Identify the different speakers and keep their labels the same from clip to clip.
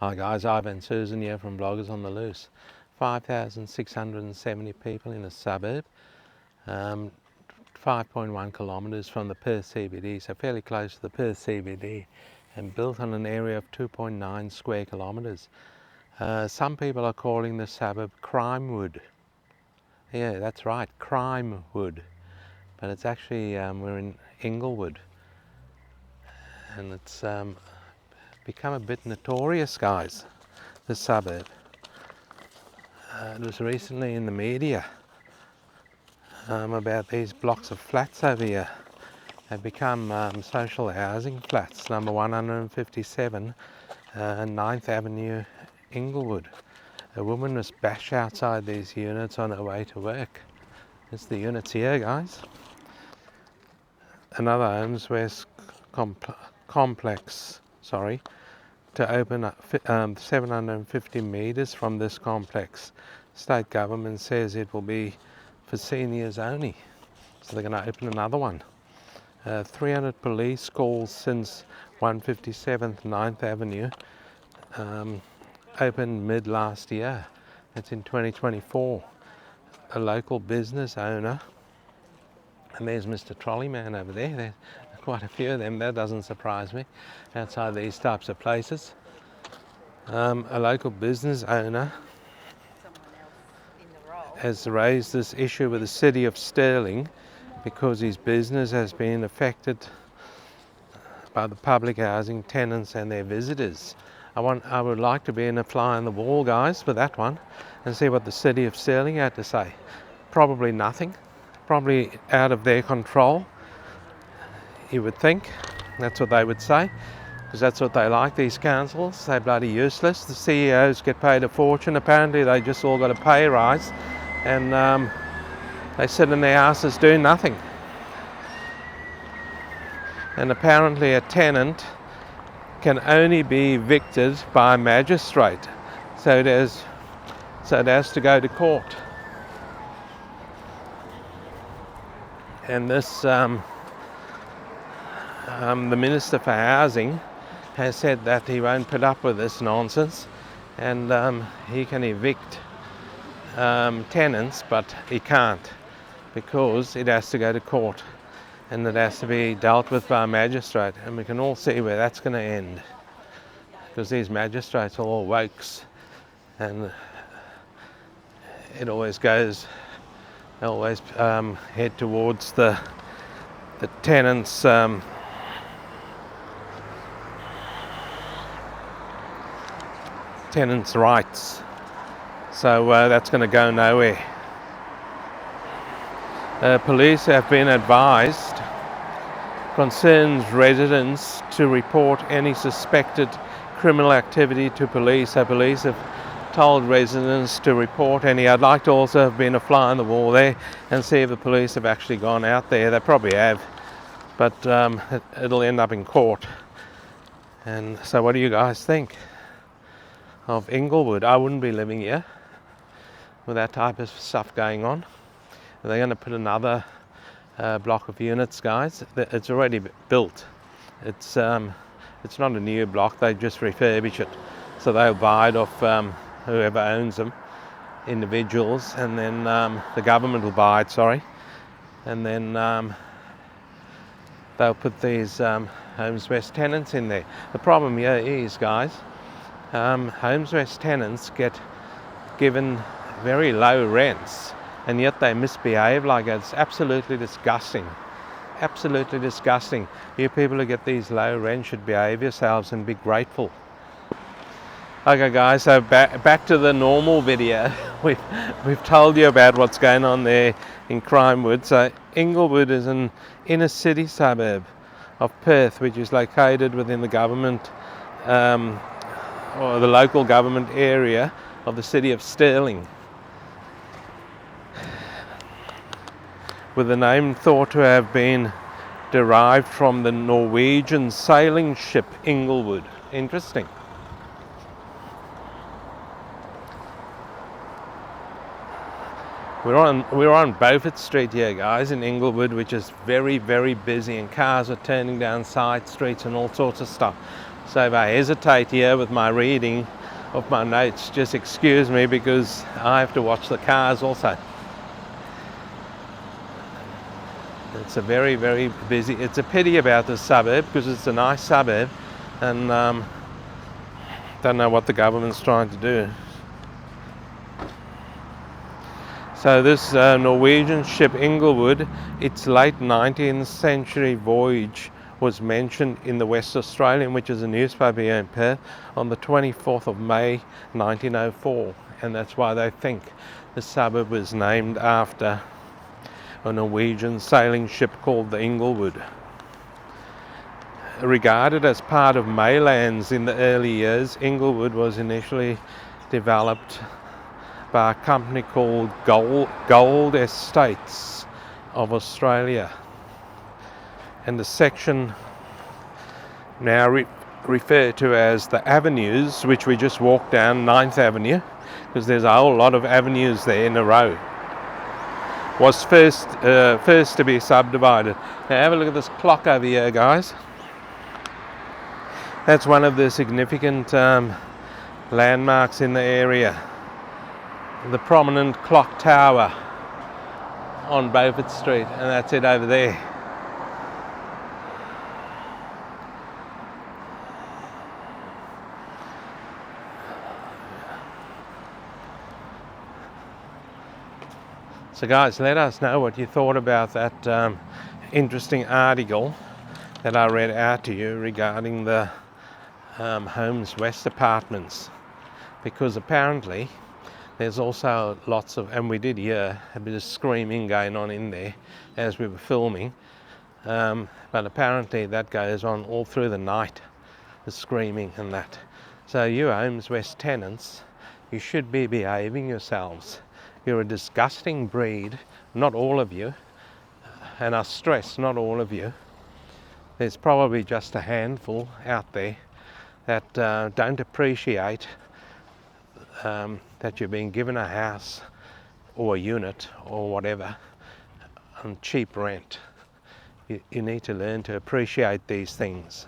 Speaker 1: Hi guys, Ivan and Susan here from Bloggers on the Loose. 5,670 people in a suburb, 5.1 kilometres from the Perth CBD, so fairly close to the Perth CBD, and built on an area of 2.9 square kilometres. Some people are calling the suburb CRIMEWOOD. Yeah, that's right, CRIMEWOOD. But it's actually, we're in Inglewood, and it's become a bit notorious, guys, this suburb. It was recently in the media about these blocks of flats over here. They've become social housing flats, number 157, 9th Avenue, Inglewood. A woman was bashed outside these units on her way to work. It's the units here, guys. Another Homes West complex, to open up 750 metres from this complex. State government says it will be for seniors only, so they're going to open another one. 300 police calls since 157th 9th Avenue, opened mid last year. It's in 2024. A local business owner, and there's Mr. Trolley Man over there. There's quite a few of them. That doesn't surprise me outside these types of places. A local business owner has raised this issue with the City of Stirling because his business has been affected by the public housing tenants and their visitors. I would like to be in a fly on the wall, guys, for that one and see what the City of Stirling had to say. Probably nothing. Probably out of their control, you would think. That's what they would say, because that's what they like, these councils. They're bloody useless. The CEOs get paid a fortune. Apparently they just all got a pay rise, and they sit in their houses doing nothing. And apparently a tenant can only be evicted by a magistrate, so it has to go to court. And this, the Minister for Housing has said that he won't put up with this nonsense, and he can evict tenants, but he can't, because it has to go to court and it has to be dealt with by a magistrate, and we can all see where that's going to end, because these magistrates are all wokes, and it always goes. They always head towards the tenants' rights. So that's going to go nowhere. Police have been advised, concerns residents to report any suspected criminal activity to police. So police have told residents to report any. I'd like to also have been a fly on the wall there and see if the police have actually gone out there. They probably have, but it'll end up in court. And so what do you guys think of Inglewood? I wouldn't be living here with that type of stuff going on. They're going to put another block of units, guys. It's already built. It's not a new block. They just refurbish it, so they'll buy it off whoever owns them, individuals, and then the government will buy it, and then they'll put these Homes West tenants in there. The problem here is, guys, Homes West tenants get given very low rents, and yet they misbehave like that. It's absolutely disgusting. Absolutely disgusting. You people who get these low rents should behave yourselves and be grateful. Okay guys, so back to the normal video. We've told you about what's going on there in CRIMEWOOD. So Inglewood is an inner city suburb of Perth, which is located within the government or the local government area of the City of Stirling, with the name thought to have been derived from the Norwegian sailing ship Inglewood. Interesting. We're on Buffett Street here, guys, in Inglewood, which is very, very busy, and cars are turning down side streets and all sorts of stuff. So if I hesitate here with my reading of my notes, just excuse me, because I have to watch the cars also. It's a very, very busy, it's a pity about this suburb because it's a nice suburb, and don't know what the government's trying to do. So this Norwegian ship Inglewood, its late 19th century voyage was mentioned in the West Australian, which is a newspaper here in Perth, on the 24th of May 1904, and that's why they think the suburb was named after a Norwegian sailing ship called the Inglewood. Regarded as part of Maylands in the early years, Inglewood was initially developed by a company called Gold Estates of Australia, and the section now referred to as the Avenues, which we just walked down 9th Avenue, because there's a whole lot of avenues there in a row, was first to be subdivided. Now have a look at this clock over here, guys. That's one of the significant landmarks in the area. The prominent clock tower on Buffett Street, and that's it over there. So guys, let us know what you thought about that interesting article that I read out to you regarding the Homes West apartments, because apparently there's also lots of, and we did hear a bit of screaming going on in there as we were filming, but apparently that goes on all through the night, the screaming and that. So you Homes West tenants, you should be behaving yourselves. You're a disgusting breed, not all of you, and I stress not all of you. There's probably just a handful out there that don't appreciate that you're being given a house or a unit or whatever on cheap rent. You need to learn to appreciate these things.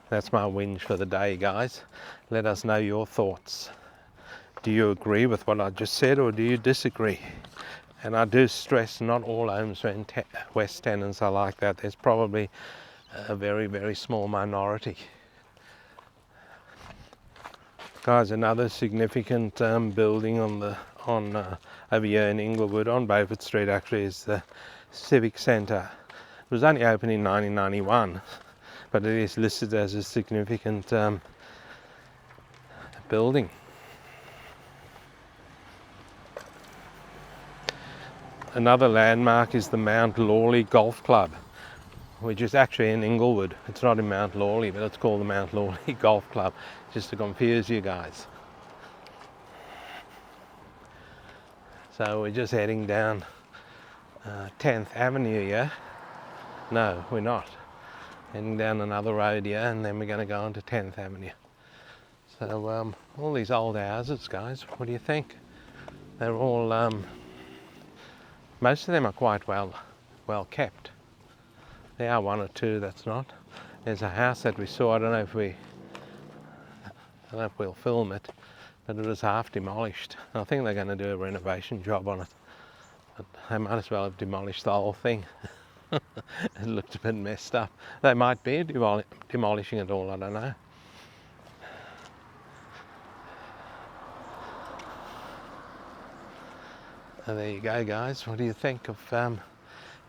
Speaker 1: That's my whinge for the day, guys. Let us know your thoughts. Do you agree with what I just said, or do you disagree? And I do stress not all Homes West tenants are like that. There's probably a very, very small minority. Guys, another significant building over here in Inglewood on Buffett Street actually is the Civic Centre. It was only opened in 1991, but it is listed as a significant building. Another landmark is the Mount Lawley Golf Club, which is actually in Inglewood. It's not in Mount Lawley, but it's called the Mount Lawley Golf Club, just to confuse you guys. So we're just heading down 10th Avenue here. No, we're not. Heading down another road here, and then we're going to go on to 10th Avenue. So all these old houses, guys, what do you think? They're all, most of them are quite well kept. There are one or two that's not. There's a house that we saw, I don't know if we'll film it, but it was half demolished. I think they're going to do a renovation job on it. But they might as well have demolished the whole thing. It looked a bit messed up. They might be demolishing it all, I don't know. And there you go, guys. What do you think of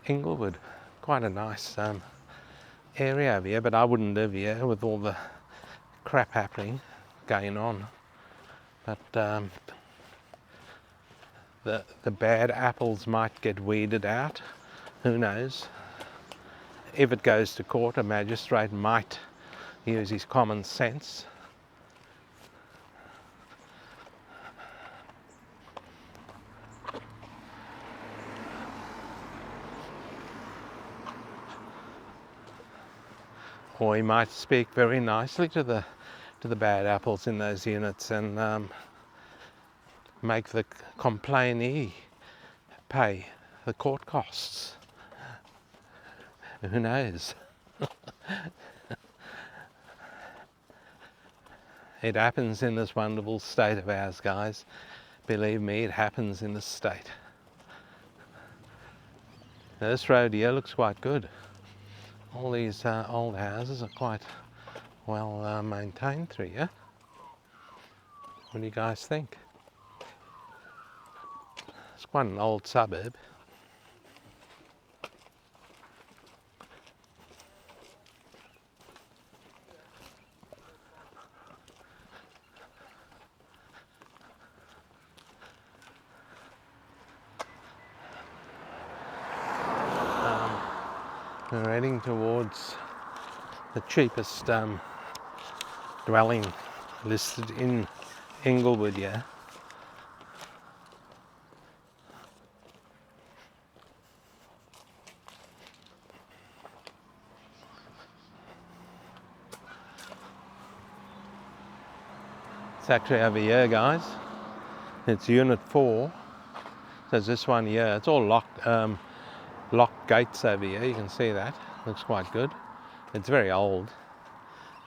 Speaker 1: Inglewood? Quite a nice area over here, but I wouldn't live here with all the crap happening going on. But the bad apples might get weeded out. Who knows? If it goes to court, a magistrate might use his common sense. Or he might speak very nicely to the bad apples in those units and make the complainee pay the court costs. Who knows? It happens in this wonderful state of ours, guys. Believe me, it happens in this state. Now, this road here looks quite good. All these old houses are quite well maintained through here. What do you guys think? It's quite an old suburb. We're heading towards the cheapest dwelling listed in Inglewood, yeah. It's actually over here, guys. It's unit 4. So it's this one here. It's all locked gates over here. You can see that. Looks quite good. It's very old.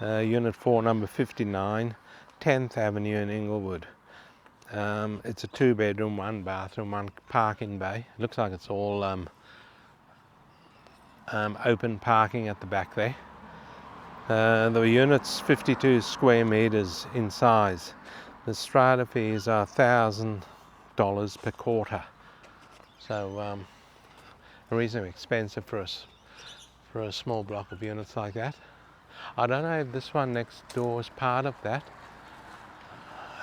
Speaker 1: Unit 4, number 59, 10th Avenue in Inglewood. It's a 2-bedroom, 1 bathroom, 1 parking bay. It looks like it's all open parking at the back there. The unit's 52 square meters in size. The strata fees are $1,000 per quarter. So reasonably expensive for a small block of units like that. I don't know if this one next door is part of that.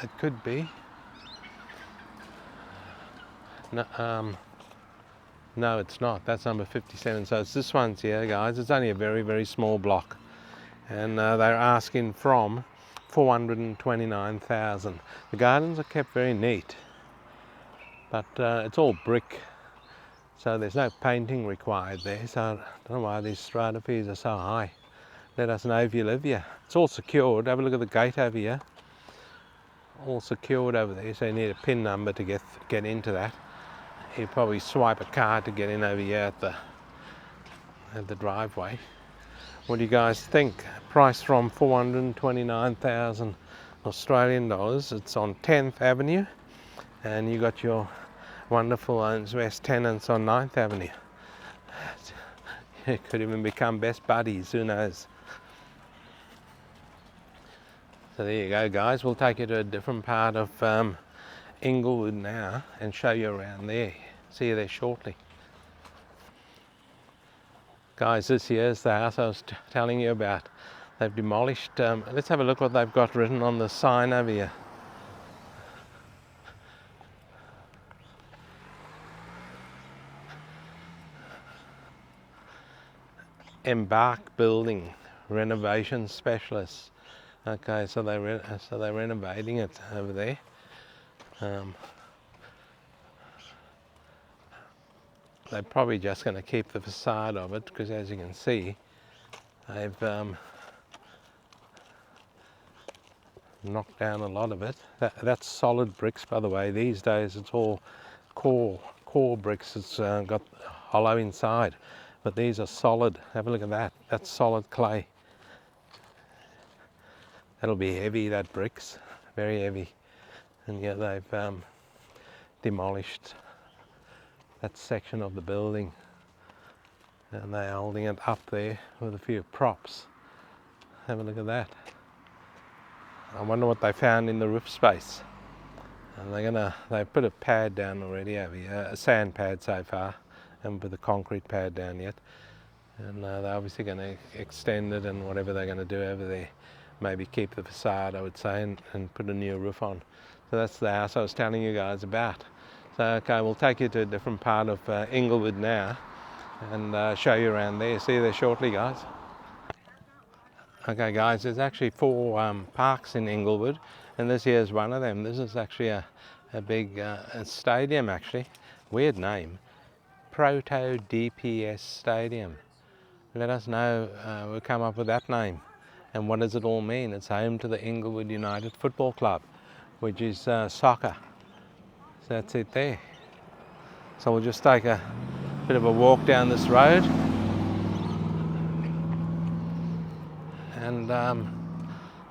Speaker 1: It could be. No, it's not. That's number 57. So it's this one's here, guys. It's only a very, very small block. And they're asking from $429,000. The gardens are kept very neat. But it's all brick. So there's no painting required there. So I don't know why these strata fees are so high. Let us know if you live here. It's all secured. Have a look at the gate over here. All secured over there. So you need a PIN number to get into that. You probably swipe a card to get in over here at the driveway. What do you guys think? Price from 429,000 Australian dollars. It's on 10th Avenue, and you got your wonderful Owens West tenants on 9th Avenue. It could even become best buddies, who knows? So there you go, guys. We'll take you to a different part of Inglewood now and show you around there. See you there shortly. Guys, this here is the house I was telling you about. They've demolished. Let's have a look what they've got written on the sign over here. Embark Building, Renovation Specialists. Okay, so they're renovating it over there. They're probably just going to keep the facade of it because, as you can see, they've knocked down a lot of it. That's solid bricks, by the way. These days it's all core bricks. It's got hollow inside, but these are solid. Have a look at that. That's solid clay. That'll be heavy, that bricks, very heavy. And yeah, they've demolished that section of the building, and they're holding it up there with a few props. Have a look at that. I wonder what they found in the roof space. And they've put a pad down already over here, a sand pad so far, and put the concrete pad down yet. And they're obviously going to extend it, and whatever they're going to do over there, maybe keep the facade, I would say, and put a new roof on. So that's the house I was telling you guys about. So okay, we'll take you to a different part of Inglewood now and show you around there. See you there shortly, guys. Okay guys, there's actually 4 parks in Inglewood, and this here is one of them. This is actually a big stadium actually. Weird name. Proto DPS Stadium. Let us know we'll come up with that name. And what does it all mean? It's home to the Inglewood United Football Club, which is soccer. So that's it there. So we'll just take a bit of a walk down this road. and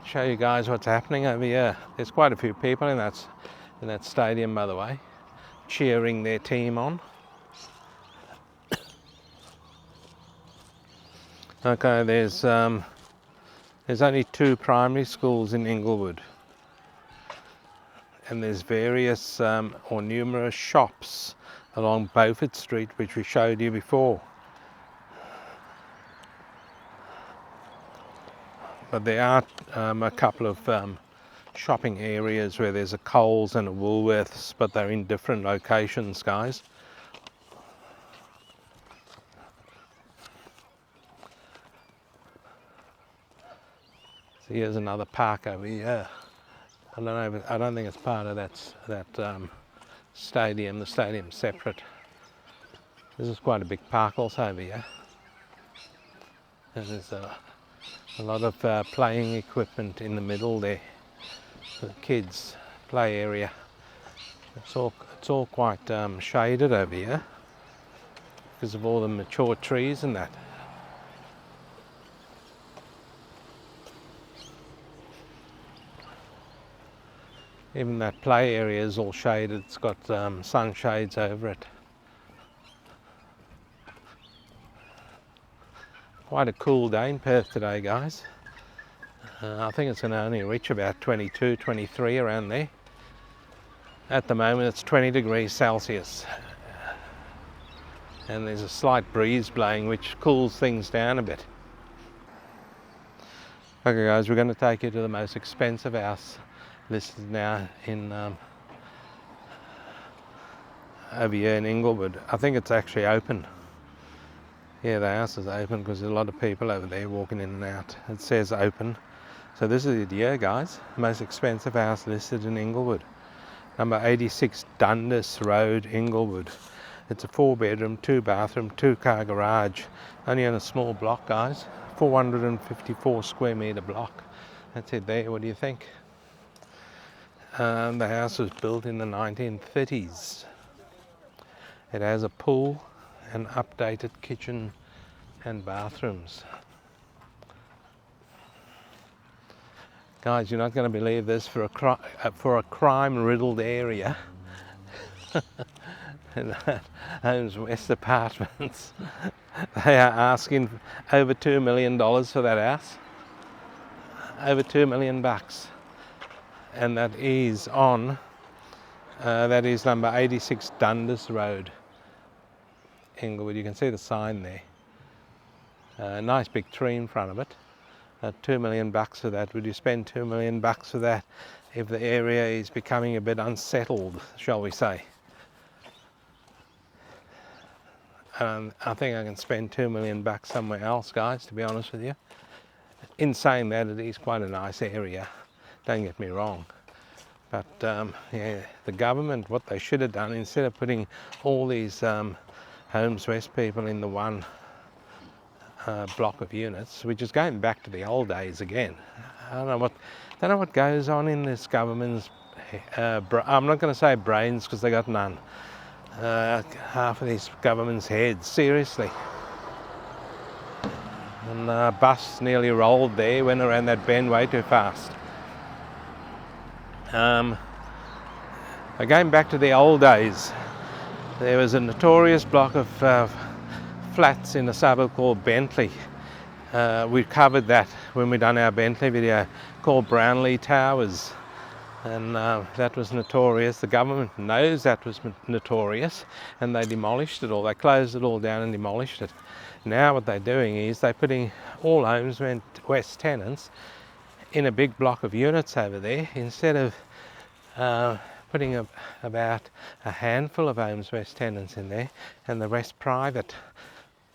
Speaker 1: show you guys what's happening over here. There's quite a few people in that stadium, by the way, cheering their team on. Okay, there's only 2 primary schools in Inglewood, and there's various or numerous shops along Buffett Street, which we showed you before. But there are a couple of shopping areas where there's a Coles and a Woolworths, but they're in different locations, guys. So here's another park over here. I don't think it's part of that stadium. The stadium's separate. This is quite a big park also over here. And there's a lot of playing equipment in the middle there for the kids' play area. It's all quite shaded over here because of all the mature trees and that. Even that play area is all shaded. It's got sunshades over it. Quite a cool day in Perth today, guys. I think it's going to only reach about 22, 23 around there. At the moment it's 20 degrees Celsius. And there's a slight breeze blowing which cools things down a bit. Okay guys, we're going to take you to the most expensive house listed now in over here in Inglewood. I think it's actually open. Yeah, the house is open because there's a lot of people over there walking in and out. It says open. So this is it here, guys. Most expensive house listed in Inglewood. Number 86 Dundus Road, Inglewood. It's a 4-bedroom, 2-bathroom, 2-car garage. Only on a small block, guys. 454 square metre block. That's it there. What do you think? The house was built in the 1930s. It has a pool and updated kitchen and bathrooms. Guys, you're not going to believe this, for a crime-riddled area. Homes West Apartments. They are asking over $2 million for that house. Over $2 million bucks. And that is on, that is number 86 Dundus Road, Inglewood. You can see the sign there. Nice big tree in front of it. $2 million bucks for that. Would you spend $2 million bucks for that if the area is becoming a bit unsettled, shall we say? I think I can spend $2 million bucks somewhere else, guys, to be honest with you. In saying that, it is quite a nice area. Don't get me wrong, but yeah, the government, what they should have done, instead of putting all these Homes West people in the one block of units, which is going back to the old days again. I don't know what goes on in this government's. I'm not going to say brains because they got none. Half of these government's heads, seriously. And the bus nearly rolled there, went around that bend way too fast. Going back to the old days, there was a notorious block of flats in a suburb called Bentley. We covered that when we done our Bentley video, called Brownlee Towers, and that was notorious. The government knows that was notorious, and they demolished it all. They closed it all down and demolished it. Now what they're doing is they're putting all Homes West tenants in a big block of units over there, instead of putting about a handful of Homes West tenants in there and the rest private.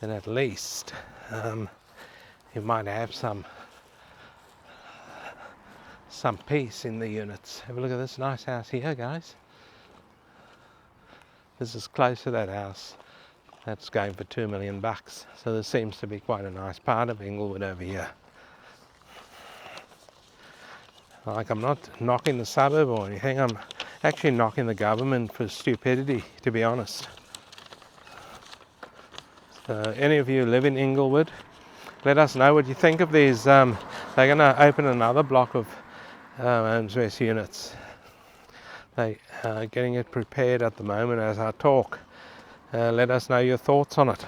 Speaker 1: Then at least you might have some peace in the units. Have a look at this nice house here, guys. This is close to that house. That's going for $2 million bucks. So there seems to be quite a nice part of Inglewood over here. Like, I'm not knocking the suburb or anything, I'm actually knocking the government for stupidity, to be honest. So any of you who live in Inglewood, Let us know what you think of these. They're going to open another block of Homes West units. They are getting it prepared at the moment as I talk. Let us know your thoughts on it.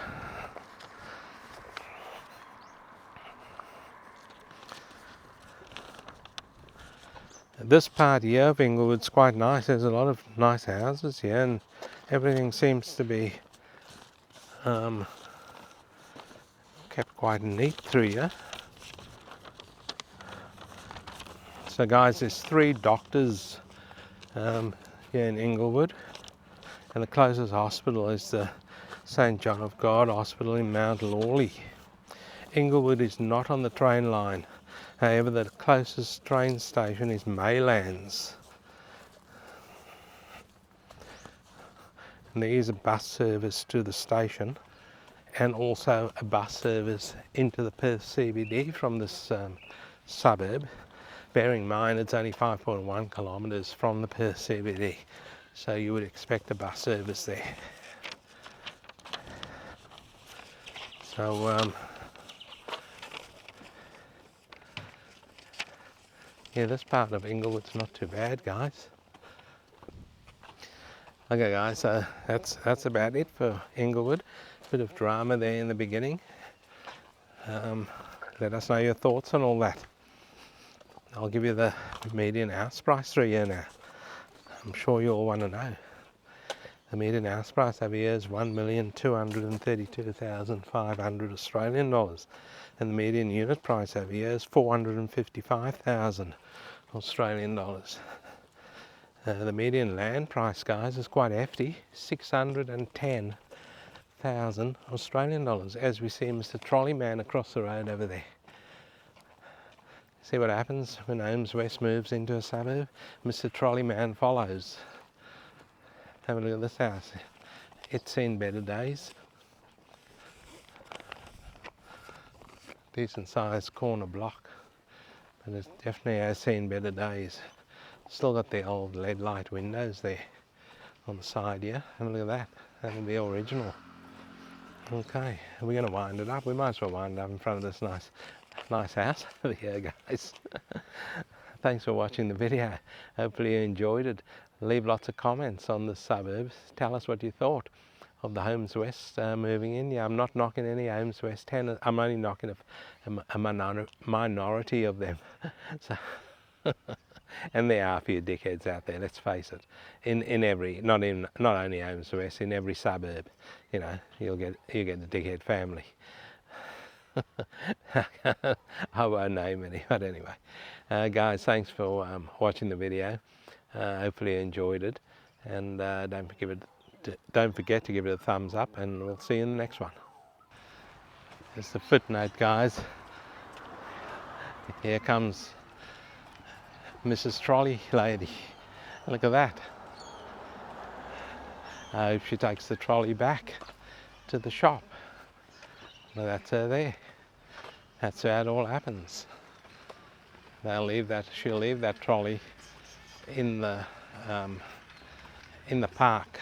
Speaker 1: This part here of Inglewood's quite nice. There's a lot of nice houses here, and everything seems to be kept quite neat through here. So guys, there's 3 doctors here in Inglewood, and the closest hospital is the St John of God Hospital in Mount Lawley. Inglewood is not on the train line. However, the closest train station is Maylands. And there is a bus service to the station, and also a bus service into the Perth CBD from this suburb. Bearing in mind it's only 5.1 kilometres from the Perth CBD, so you would expect a bus service there. So yeah, this part of Inglewood's not too bad, guys. Okay guys, so that's about it for Inglewood. Bit of drama there in the beginning. Let us know your thoughts on all that. I'll give you the median house price through here now. I'm sure you all want to know. The median house price over here is 1,232,500 Australian dollars, and the median unit price over here is 455,000 Australian dollars. The median land price, guys, is quite hefty, 610,000 Australian dollars, as we see Mr. Trolley Man across the road over there. See what happens when Homes West moves into a suburb? Mr. Trolley Man follows. Have a look at this house. It's seen better days. Decent sized corner block, but it definitely has seen better days. Still got the old LED light windows there on the side here. Have a look at that. That'll be original. Okay, we're going to wind it up. We might as well wind it up in front of this nice house over here, guys. Thanks for watching the video. Hopefully you enjoyed it. Leave lots of comments on the suburbs. Tell us what you thought of the Homes West moving in. Yeah, I'm not knocking any Homes West tenants. I'm only knocking a minority of them. So and there are a few dickheads out there, let's face it. In every, not only Homes West, in every suburb, you know, you get the dickhead family. I won't name any, but anyway. Guys, thanks for watching the video. Hopefully you enjoyed it, and don't forget to give it a thumbs up, and we'll see you in the next one. It's the footnote, guys. Here comes Mrs. Trolley Lady. Look at that. I hope she takes the trolley back to the shop. Well, that's her there. That's how it all happens. She'll leave that trolley in the park.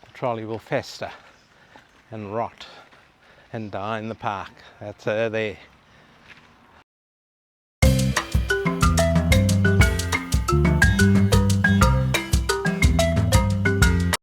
Speaker 1: The trolley will fester and rot and die in the park. That's her there.